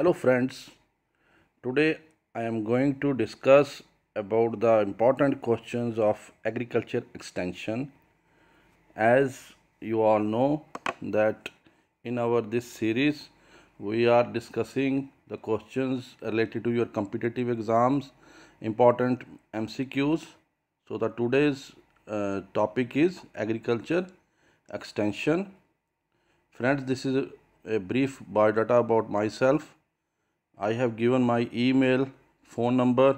Hello friends, today I am going to discuss about the important questions of agriculture extension. As you all know that in our this series we are discussing the questions related to your competitive exams, important MCQs. So the today's topic is agriculture extension. Friends, this is a brief biodata about myself. I have given my email, phone number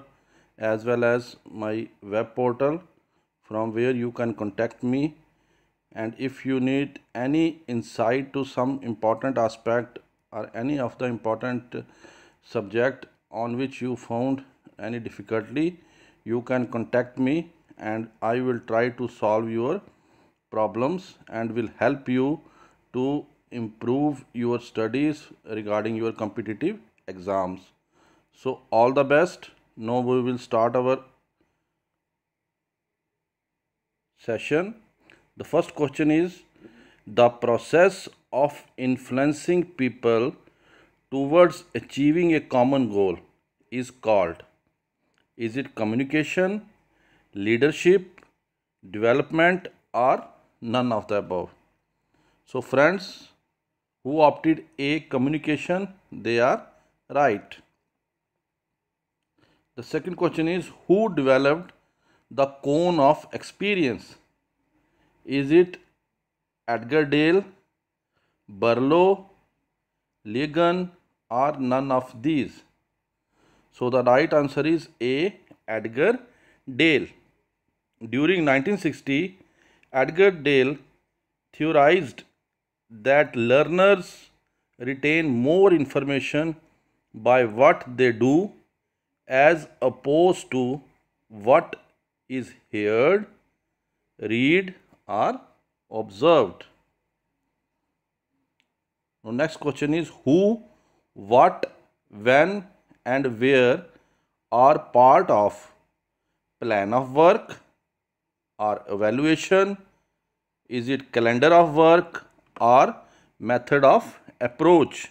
as well as my web portal from where you can contact me, and if you need any insight to some important aspect or any of the important subject on which you found any difficulty, you can contact me and I will try to solve your problems and will help you to improve your studies regarding your competitive exams. So all the best. Now we will start our session. The first question is, the process of influencing people towards achieving a common goal is called. Is it communication, leadership, development, or none of the above? So friends who opted A, communication, they are right. The second question is, who developed the cone of experience? Is it Edgar Dale, Barlow, Ligon, or none of these? So the right answer is A, Edgar Dale. During 1960, Edgar Dale theorized that learners retain more information by what they do as opposed to what is heard, read, or observed. Now next question is, who, what, when and where are part of plan of work or evaluation? Is it calendar of work or method of approach?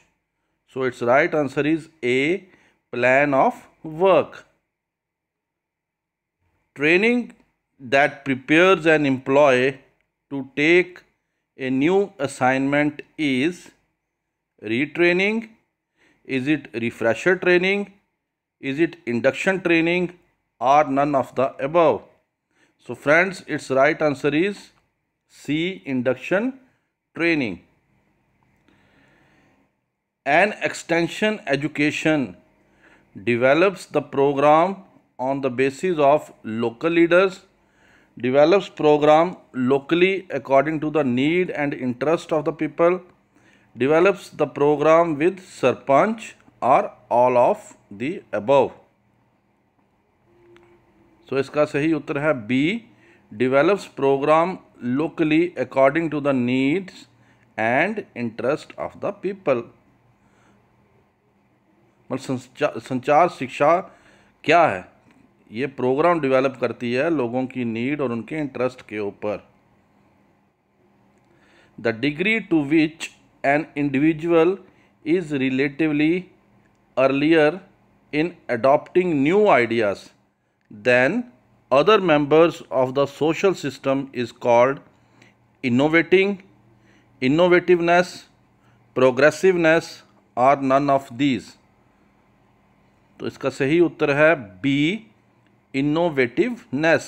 So its right answer is A, plan of work. Training that prepares an employee to take a new assignment is retraining. Is it refresher training? Is it induction training, or none of the above? So friends, its right answer is C, induction training. An extension education develops the program on the basis of local leaders, develops program locally according to the need and interest of the people, develops the program with sarpanch, or all of the above. So इसका सही उत्तर है B, develops program locally according to the needs and interest of the people. मतलब संचार शिक्षा क्या है? ये प्रोग्राम डेवलप करती है लोगों की नीड और उनके इंटरेस्ट के ऊपर. The degree to which an individual is relatively earlier in adopting new ideas than other members of the social system is called innovating, innovativeness, progressiveness, or none of these. तो इसका सही उत्तर है B, innovativeness.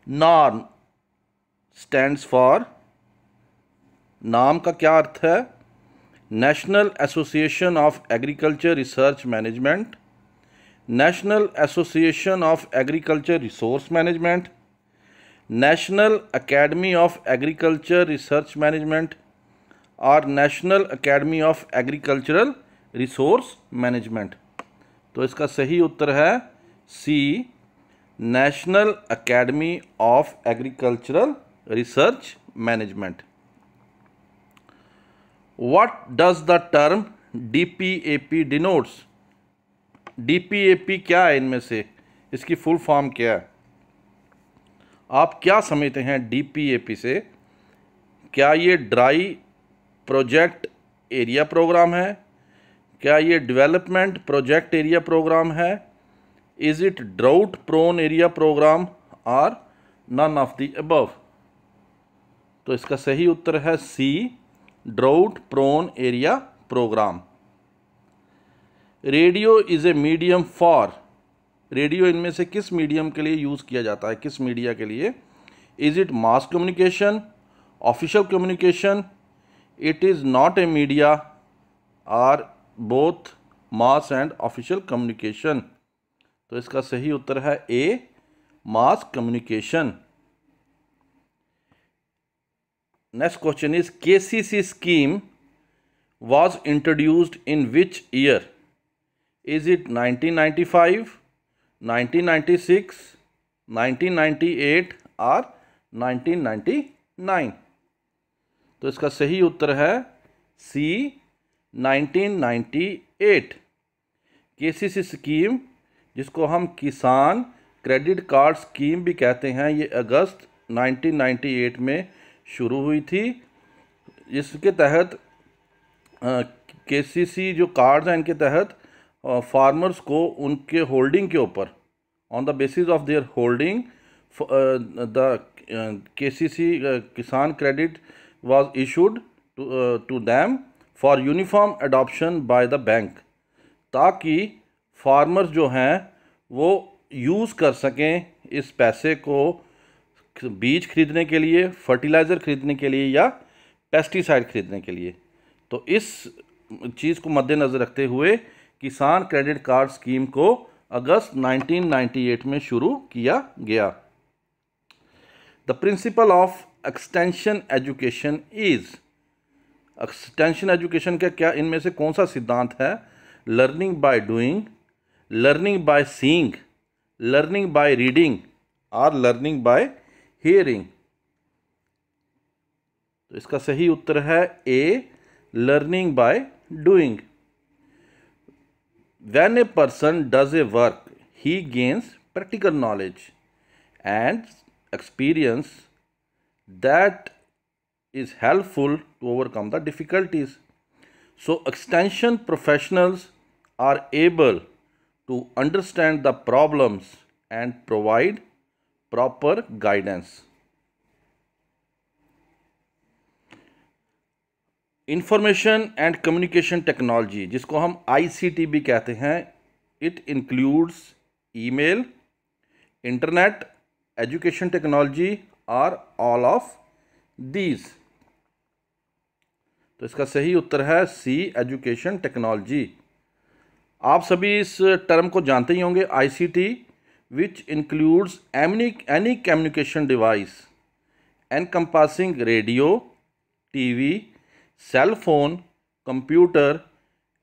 NAARM stands for, नाम का क्या अर्थ है? National association of agriculture research management, national association of agriculture resource management, national academy of agriculture research management, or national academy of agricultural resource management. तो इसका सही उत्तर है C, national academy of agricultural research management. What does the term DPAP denotes? DPAP क्या है इनमें से? इसकी फुल फॉर्म क्या है? आप क्या समझते हैं DPAP से? क्या ये ड्राई प्रोजेक्ट एरिया प्रोग्राम है, क्या ये डेवलपमेंट प्रोजेक्ट एरिया प्रोग्राम है? Is it drought prone area program or none of the above? तो इसका सही उत्तर है C, drought prone area program. Radio is a medium for, radio इनमें से किस मीडियम के लिए यूज़ किया जाता है, किस मीडिया के लिए? Is it mass communication, official communication, it is not a media, or both mass and official communication? तो इसका सही उत्तर है A, mass communication. Next question is KCC scheme was introduced in which year? Is it 1995, 1996, 1998 or 1999? तो इसका सही उत्तर है सी, 1998। केसीसी स्कीम, जिसको हम किसान क्रेडिट कार्ड स्कीम भी कहते हैं, ये अगस्त 1998 में शुरू हुई थी। इसके तहत केसीसी जो कार्ड्स हैं, इनके तहत फार्मर्स को उनके होल्डिंग के ऊपर, on the basis of their holding, the KCC Kisan credit was issued to them for uniform adoption by the bank, ताकि फार्मर्स जो हैं वो यूज़ कर सकें इस पैसे को बीज खरीदने के लिए, फर्टिलाइज़र खरीदने के लिए या पेस्टिसाइड खरीदने के लिए। तो इस चीज़ को मद्देनज़र रखते हुए किसान क्रेडिट कार्ड स्कीम को अगस्त 1998 में शुरू किया गया। The principle of extension education is, extension education का क्या, इनमें से कौन सा सिद्धांत है? Learning by doing, learning by seeing, learning by reading or learning by hearing? तो इसका सही उत्तर है A, learning by doing. When a person does a work, he gains practical knowledge and experience that is helpful to overcome the difficulties. So extension professionals are able to understand the problems and provide proper guidance. Information and communication technology, जिसको हम ICT भी कहते हैं, it includes email, internet, education technology और all of these. तो इसका सही उत्तर है सी, एजुकेशन टेक्नोलॉजी। आप सभी इस टर्म को जानते ही होंगे, ICT, which includes any communication device encompassing radio, TV, cell phone, computer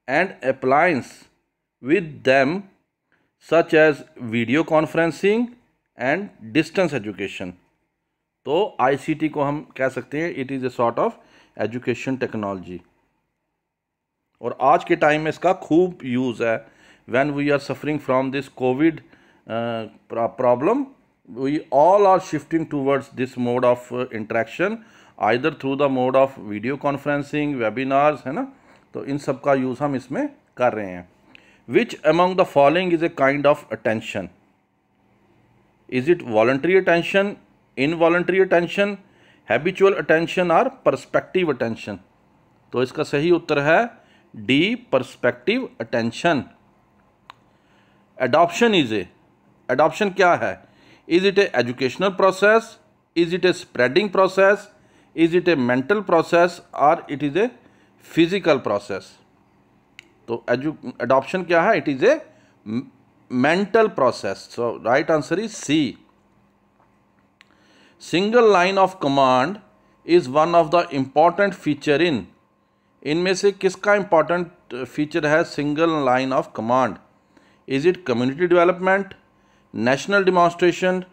and appliance with them, such as video conferencing and distance education. तो ICT को हम कह सकते हैं it is a sort of education technology, और आज के time में इसका खूब यूज़ है। When we are suffering from this Covid problem, we all are shifting towards this mode of interaction, either through the mode of video conferencing, webinars, है ना। तो इन सब का यूज़ हम इसमें कर रहे हैं। Which among the following is a kind of attention? Is it voluntary attention, involuntary attention, habitual attention or perspective attention? तो इसका सही उत्तर है D, perspective attention. Adoption is a, adoption क्या है? Is it a educational process, is it a spreading process, is it a mental process or it is a physical process? तो adoption क्या है? It is a mental process. So right answer is C. Single line of command is one of the important feature in, इनमें से किसका important feature है single line of command? Is it community development, national demonstration,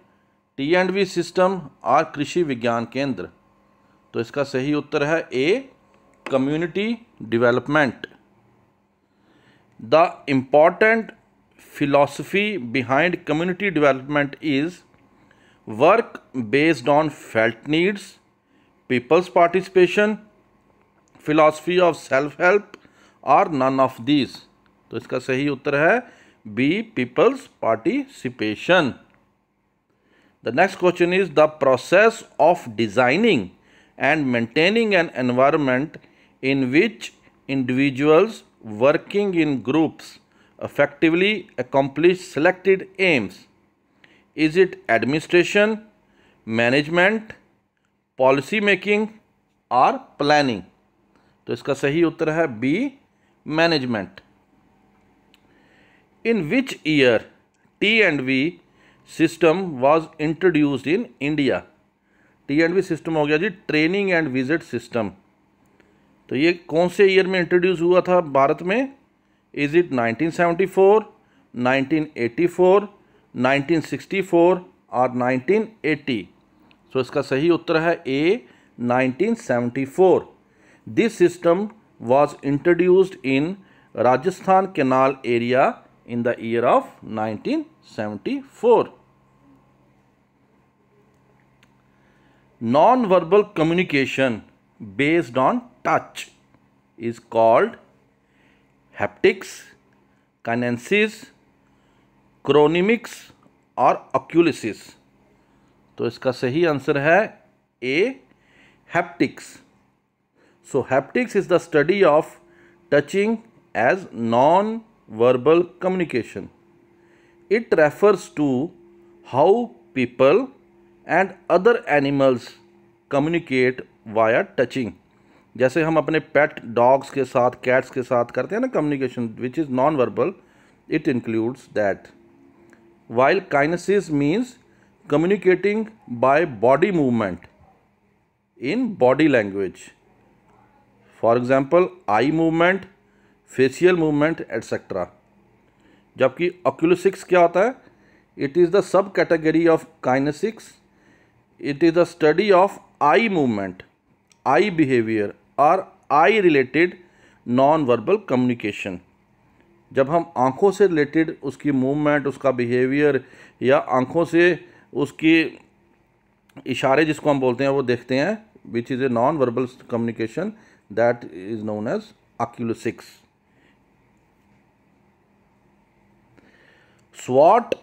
T&V system or Krishi Vigyan Kendra? तो इसका सही उत्तर है A, community development. The important philosophy behind community development is work based on felt needs, people's participation, philosophy of self help or none of these? तो इसका सही उत्तर है B, people's participation. The next question is the process of designing and maintaining an environment in which individuals working in groups effectively accomplish selected aims. Is it administration, management, policy making or planning? तो इसका सही उत्तर है B, management. In which year T&V system was introduced in India? T&V system हो गया जी training and visit system. तो ये कौन से ईयर में इंट्रोड्यूस हुआ था भारत में? इज इट 1974, 1984, 1964 और 1980? सो इसका सही उत्तर है ए, 1974। This system was introduced in Rajasthan Canal area in the year of 1974. Non-verbal communication based on touch is called haptics, kinesis, chronemics और oculisis. तो इसका सही आंसर है ए, haptics. So haptics is the study of touching as non-verbal communication. It refers to how people and other animals communicate via touching. जैसे हम अपने पेट dogs के साथ, कैट्स के साथ करते हैं ना communication, which is non verbal, it includes that. While kinesis means communicating by body movement in body language. For example, eye movement, facial movement, etc. जबकि oculesics क्या होता है? It is the subcategory of kinesics. It is the study of eye movement, eye behavior or eye related non-verbal communication. जब हम आँखों से related उसकी movement, उसका बिहेवियर या आँखों से उसकी इशारे जिसको हम बोलते हैं वो देखते हैं, which is a non verbal communication, that is known as oculesics. SWOT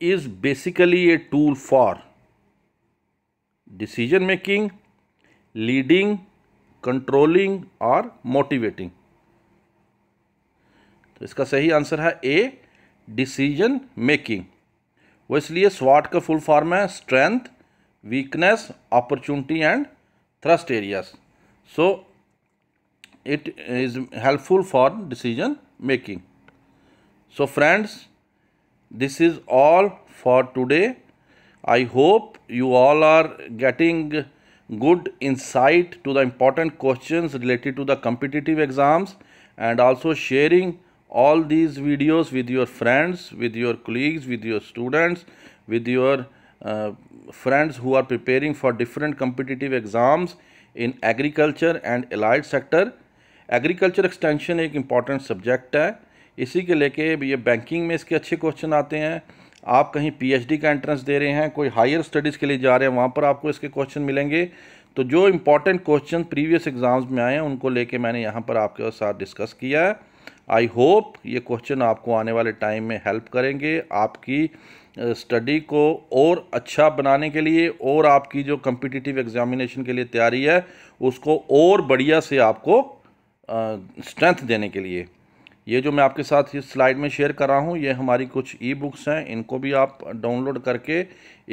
is basically a tool for decision making, leading, controlling और motivating. तो इसका सही आंसर है ए, डिसीजन मेकिंग. वो इसलिए SWOT का फुल फॉर्म है strength, weakness, opportunity and thrust areas. So it is helpful for decision making. So friends, this is all for today. I hope you all are getting good insight to the important questions related to the competitive exams, and also sharing all these videos with your friends, with your colleagues, with your students, with your friends who are preparing for different competitive exams in agriculture and allied sector. Agriculture extension एक important subject है. इसी के लेके ये banking में इसके अच्छे question आते हैं. आप कहीं पीएचडी का एंट्रेंस दे रहे हैं, कोई हायर स्टडीज़ के लिए जा रहे हैं, वहाँ पर आपको इसके क्वेश्चन मिलेंगे. तो जो इम्पॉर्टेंट क्वेश्चन प्रीवियस एग्जाम्स में आए हैं उनको लेके मैंने यहाँ पर आपके साथ डिस्कस किया है. आई होप ये क्वेश्चन आपको आने वाले टाइम में हेल्प करेंगे आपकी स्टडी को और अच्छा बनाने के लिए, और आपकी जो कम्पिटिटिव एग्जामिनेशन के लिए तैयारी है उसको और बढ़िया से आपको स्ट्रेंथ देने के लिए. ये जो मैं आपके साथ इस स्लाइड में शेयर कर रहा हूँ, ये हमारी कुछ ई बुक्स हैं. इनको भी आप डाउनलोड करके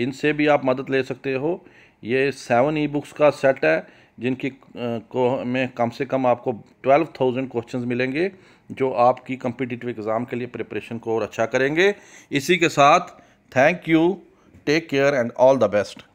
इनसे भी आप मदद ले सकते हो. ये 7 ई बुक्स का सेट है जिनकी को में कम से कम आपको 12,000 क्वेश्चंस मिलेंगे जो आपकी कम्पिटिटिव एग्ज़ाम के लिए प्रिपरेशन को और अच्छा करेंगे. इसी के साथ thank you, take care and all the best.